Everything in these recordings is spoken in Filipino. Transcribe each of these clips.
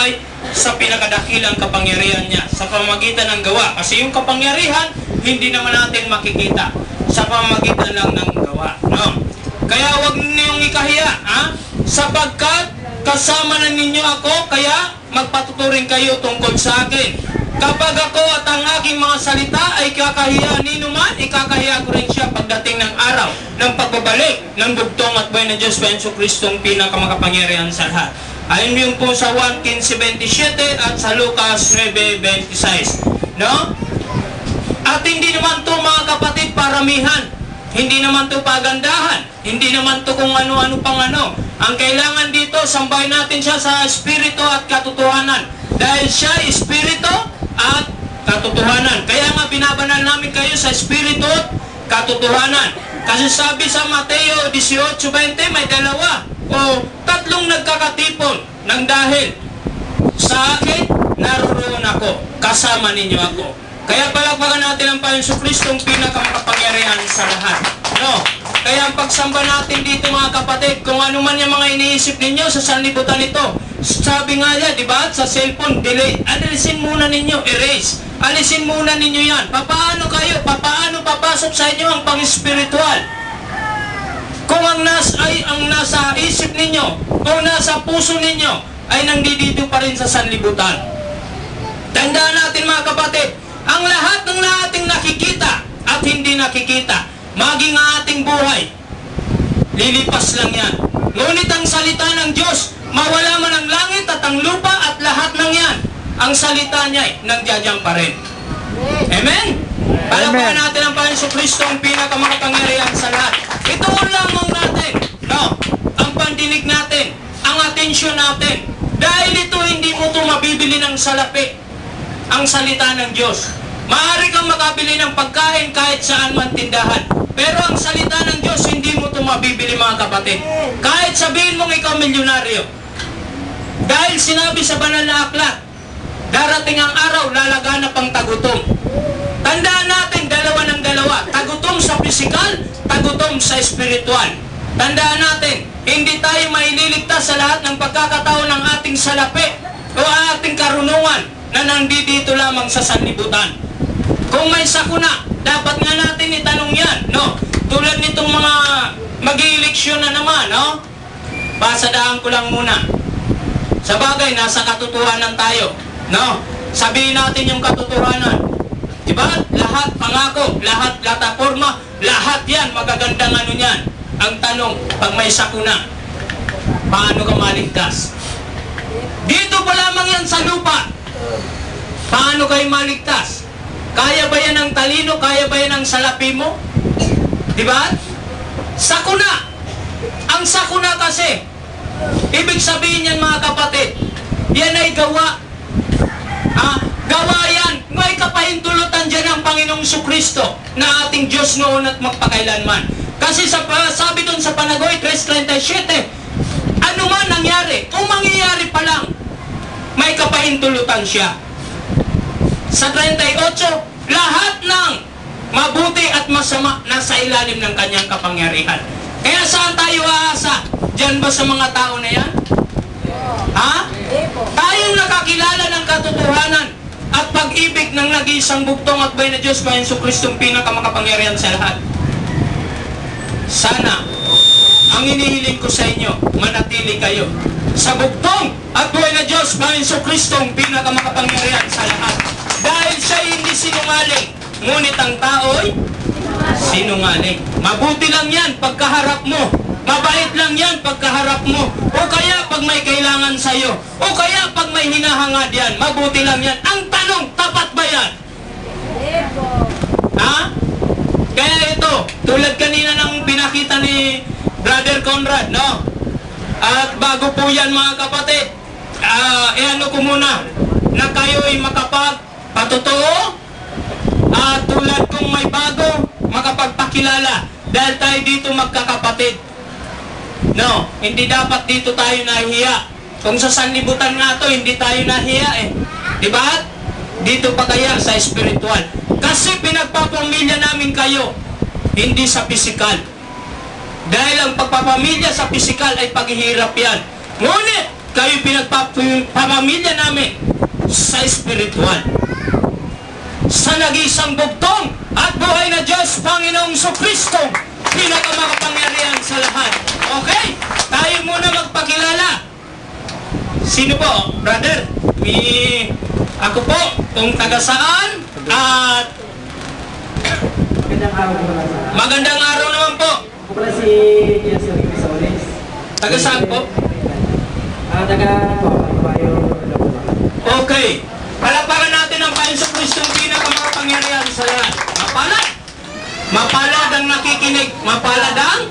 ay sa pinakadakilang kapangyarihan niya, sa pamamagitan ng gawa. Kasi yung kapangyarihan, hindi naman natin makikita sa pamamagitan lang ng gawa. No? Kaya huwag ninyong ikahiya, sapagkat kasama na ninyo ako, kaya magpatuturing kayo tungkol sa akin. Kapag ako at ang aking mga salita ay kakahiya ni numan, ikakahiya ko rin siya pagdating ng araw ng pagbabalik ng bugtong at buhay na Diyos pa Jesu Kristong pinakamakapangyarihan sa lahat. Ayon yun po sa 1:15-27 at sa Lucas 9:26. No? At hindi naman to mga kapatid paramihan. Hindi naman to pagandahan. Hindi naman to kung ano-ano pang ano. Ang kailangan dito, sambahin natin siya sa Espiritu at katotohanan. Dahil siya Espiritu at katotohanan. Kaya nga binabanal namin kayo sa Espiritu at katotohanan. Kasi sabi sa Mateo 18:20, may dalawa o tatlong nagkakatipon ng dahil sa akin, naroon ako. Kasama ninyo ako. Kaya palakpakan natin ang Panginoong Kristong pinakamakapangyarihan sa lahat. No? Kaya ang pagsamba natin dito mga kapatid, kung ano man yung mga iniisip ninyo sa sanlibutan nito, sabi nga yan, di ba? Sa cellphone, delete. Alisin muna ninyo, erase. Alisin muna ninyo yan. Paano kayo? Paano papasok sa inyo ang pang-spiritual? Kung ang nasa isip ninyo, o nasa puso ninyo, ay nandito pa rin sa sanlibutan. Tandaan natin mga kapatid, ang lahat ng ating nakikita at hindi nakikita, maging ang ating buhay, lilipas lang yan. Ngunit ang salita ng Diyos, mawala man ang langit at ang lupa at lahat ng yan, ang salita niya ay nagdadyan pa rin. Amen? Palakpakan natin ang Panginoong Kristo ang pinakamakapangyarihan sa lahat. Ito lamang natin, no? Ang pandinig natin, ang atensyon natin. Dahil ito hindi mo ito mabibili ng salapi. Ang salita ng Diyos. Maaari kang makabili ng pagkain kahit saan man tindahan. Pero ang salita ng Diyos, hindi mo ito mabibili mga kapatid. Kahit sabihin mong ikaw milyonaryo. Dahil sinabi sa banal na aklat, darating ang araw, lalaganap ang tagutom. Tandaan natin, dalawa ng dalawa. Tagutom sa pisikal, tagutom sa espiritual. Tandaan natin, hindi tayo maililigtas sa lahat ng pagkakataon ng ating salapi o ating karunungan na nandito lamang sa sanlibutan. Kung may sakuna, dapat nga natin itanong yan, no? Tulad nitong mga mag-ieleksyon na naman, no? Pasadaan ko lang muna. Sa bagay, nasa katotohanan tayo, no? Sabihin natin yung katotohanan. Diba? Lahat pangako, lahat plataforma, lahat yan, magagandang ano yan. Ang tanong, pag may sakuna, paano ka maligtas? Dito pa lamang yan sa lupa. Paano kayo maligtas? Kaya ba yan ang talino? Kaya ba yan ang salapi mo? Diba? Sakuna. Ang sakuna kasi, ibig sabihin yan mga kapatid, yan ay gawa. Gawa yan. May kapahintulutan dyan ang Panginoong Kristo na ating Diyos noon at magpakailanman. Kasi sabi doon sa Panagoy 3:37, ano man nangyari, kung mangyayari pa lang, may kapahintulutan siya. Sa 38, lahat ng mabuti at masama nasa ilalim ng kanyang kapangyarihan. Kaya saan tayo aasa? Diyan ba sa mga tao na yan? Ha? Tayong nakakilala ng katotohanan at pag-ibig ng nag-iisang bugtong at buhay na Diyos pa Jesu Kristong pinakamakapangyarihan sa lahat. Sana, ang inihiling ko sa inyo, manatili kayo sa bugtong at buhay na Diyos pa Jesu Kristong pinakamakapangyarihan sa lahat. Dahil siya hindi sinungaling, ngunit ang tao'y sinungaling. Mabuti lang yan pagkaharap mo. Mabait lang yan pagkaharap mo. O kaya pag may kailangan sa'yo. O kaya pag may hinahangad yan. Mabuti lang yan. Ang tanong, tapat ba yan? Ha? Kaya ito, tulad kanina ng pinakita ni Brother Conrad, no? At bago po yan mga kapatid, ano ko muna, na kayo'y makapagpatotoo at tulad kong may bago, makapagpakilala. Dahil tayo dito magkakapatid. No, hindi dapat dito tayo nahiya. Kung sa sanlibutan nga to, hindi tayo nahiya eh. Diba? Dito pa kaya sa spiritual. Kasi pinagpapamilya namin kayo, hindi sa pisikal. Dahil ang pagpapamilya sa pisikal ay paghihirap yan. Ngunit, kayo pinagpapamilya namin sa espiritual. Sa nag-isang bugtong at buhay na Diyos, Panginoong Kristo, pinakamakapangyarihan sa lahat. Okay? Tayo muna magpakilala. Sino po, brother? Ako po, kung taga saan, at magandang araw naman po. Ako pala si Jason Rizales. Taga saan po? Taga Bayo. Okay. Palapakan natin ang Panginoong Kristo, pinakamakapangyarihan sa lahat. Mapalad. Mapalad ang nakikinig. Mapalad ang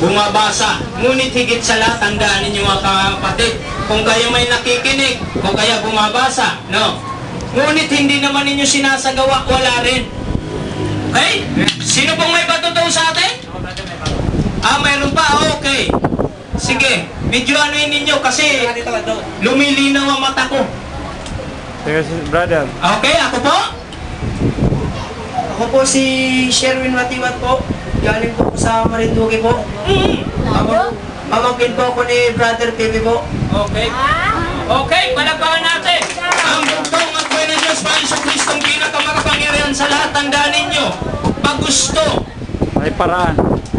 bumabasa. Ngunit higit sa lahat, tandaan ninyo mga kapatid, kung kayo may nakikinig, kung kaya bumabasa, no? Ngunit hindi naman ninyo sinasagawa, wala rin. Okay? Sino pong may patutuo sa atin? Mayroon pa? Okay. Sige, medyo anuin ninyo kasi lumilinaw ang mata ko. Brother. Okay, ako po? Ako po si Sherwin Matiwat po. Galing po sa Marinduque po. Pamangkin po ako ni Brother Pibi po. Okay. Okay, palagpakan natin. Ang bugtong at buhay ng Diyos, Panginoong Kristo, ang pinakamakapangyarihan sa lahat. Tandaan ninyo, pag gusto, May paraan.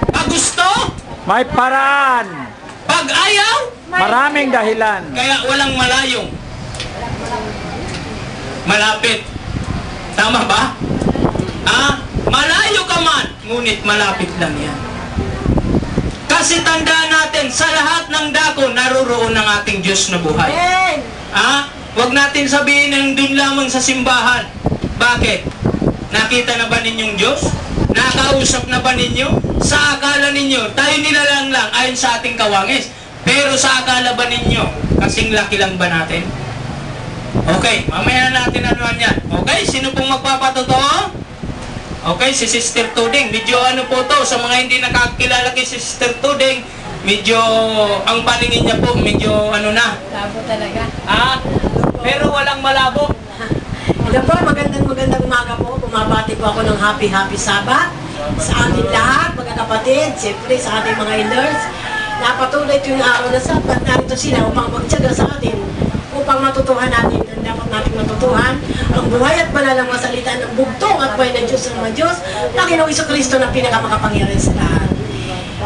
pag gusto, May paraan. pag ayaw, Maraming dahilan. kaya walang malayong. Malapit. Tama ba? Malayo ka man, ngunit malapit lang yan. Kasi tandaan natin, sa lahat ng dako, naroroon ang ating Diyos na buhay. Huwag natin sabihin ng dun lamang sa simbahan. Bakit? Nakita na ba ninyong Diyos? Nakausap na ba ninyo? Sa akala ninyo, tayo nilalang lang ayon sa ating kawangis. Pero sa akala ba ninyo, kasing laki lang ba natin? Okay, mamaya natin anuan yan. Okay, sino pong magpapatotoo? Okay, si Sister Tuding. Medyo ano po to, sa mga hindi nakakilala kay Sister Tuding, medyo, ang paningin niya po, medyo ano na. Labo talaga. Pero walang malabo. Hello po, magandang umaga po. Bumabati po ako ng happy Sabbath sa ating lahat, mga kapatid, siyempre sa ating mga elders. Napatuloy ito yung araw na Sabat. Narito sila upang magtyaga sa atin, upang matutuhan natin ang dapat natin matutuhan ang buhay at banal ng mga salita ng bugtong at buhay ng Diyos ng mga Diyos, Panginoong Kristo na pinakamakapangyarihan sa lahat.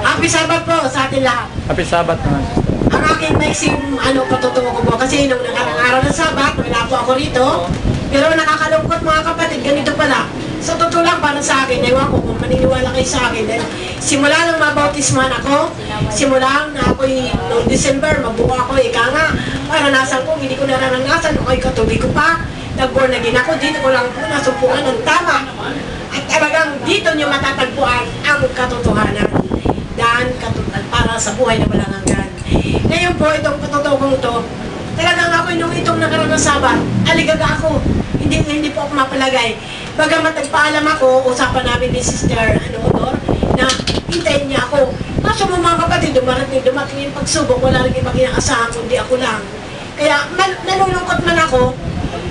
Happy Sabbath po sa ating lahat. Happy Sabbath naman. Ang aking maiksing patutungo ko po kasi nung nakarang araw ng Sabat, wala po ako rito. Pero nakakalungkot mga kapatid, ganito pala. Sa totoo lang para sa akin, ewan ko kung maniniwala kayo sa akin. Dahil simula nang mabautisman ako, simula na ako'y noong December, mabuo ako, ika nga, maranasan ko, hindi ko naranasan, ako'y katoliko pa. Nag-born again ako, dito ko lang po nasumpungan ng tama. At talagang dito niyo matatagpuan ang katotohanan. Daan para sa buhay na walang hanggan. Ngayon po, itong patutugong to, talagang ako nung itong nakaraan ng Sabat, aligaga ako. Hindi po ako mapalagay. Bagamat nagpaalam ako, usapan namin ni Sister Honor, na hintayin niya ako. Kaso mga kapatid, dumating yung pagsubok, wala rin ibang inaasahan, kundi ako lang. Kaya nalulungkot man ako,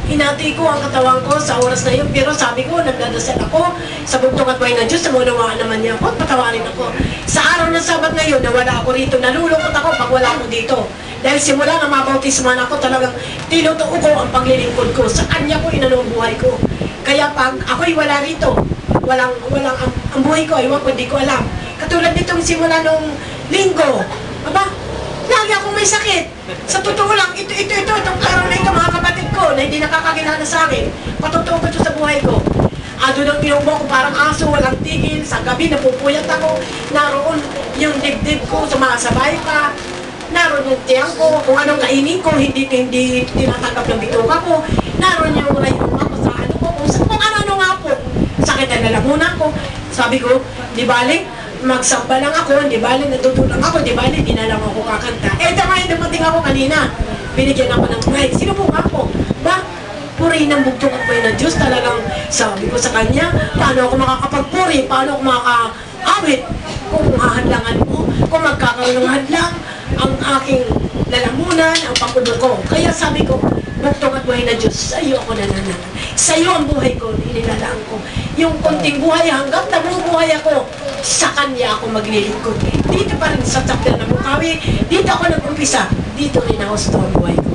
hinati ko ang katawan ko sa oras na yun, pero sabi ko, nagdadasal ako sa bugtong at buhay ng Diyos, namunawaan naman niya ako at patawarin ako. Sa araw ng Sabat na yun, nawala ako rito, nalulungkot ako pag wala ako dito. Dahil simula na mabautisman ako, talagang tinutuo ko ang paglilingkod ko. Sa kanya ko inano ang buhay ko. Kaya pag ako'y wala rito, walang ang buhay ko, iwan ko, hindi ko alam. Katulad nitong simula nung linggo, aba, lagi akong may sakit. Sa totoo lang, itong araw na ito, mga kapatid ko, na hindi nakakakilala sa akin, patotoo ko ito sa buhay ko. Doon ang tinumbo ko parang aso, walang tigil, sa gabi napupuyat ako, naroon yung dibdib ko, sumasabay pa, naroon yung tiyang ko, kung anong kainin ko, hindi tinatanggap ng bituka ko, naroon yung rayong ako sa ano ko, kung ano nga po, sakit ang lalamunan ko. Sabi ko, di balik, magsamba lang ako, di balik, natutulang ako, di balik, di na lang ako kakanta. Ito nga yung dumating ako kanina, binigyan ako ng mic, sinubukan ko, ba, puri ng bugtong at buhay ng Diyos, talagang sabi ko sa kanya, paano ako makakapagpuri, paano ako makaka-awit, kung hahadlangan mo, kung magkakaroon ng hadlang, ang aking lalamunan, ang pakulo ko. Kaya sabi ko, bugtong at buhay na Diyos, sa iyo ako nananahan. Sa iyo ang buhay ko, inilalaan ko. Yung konting buhay, hanggang nabubuhay ako, sa Kanya ako maglilingkod. Dito pa rin sa chapter ng Bukawi, dito ako nag-umpisa, dito rin ang gusto ang buhay ko.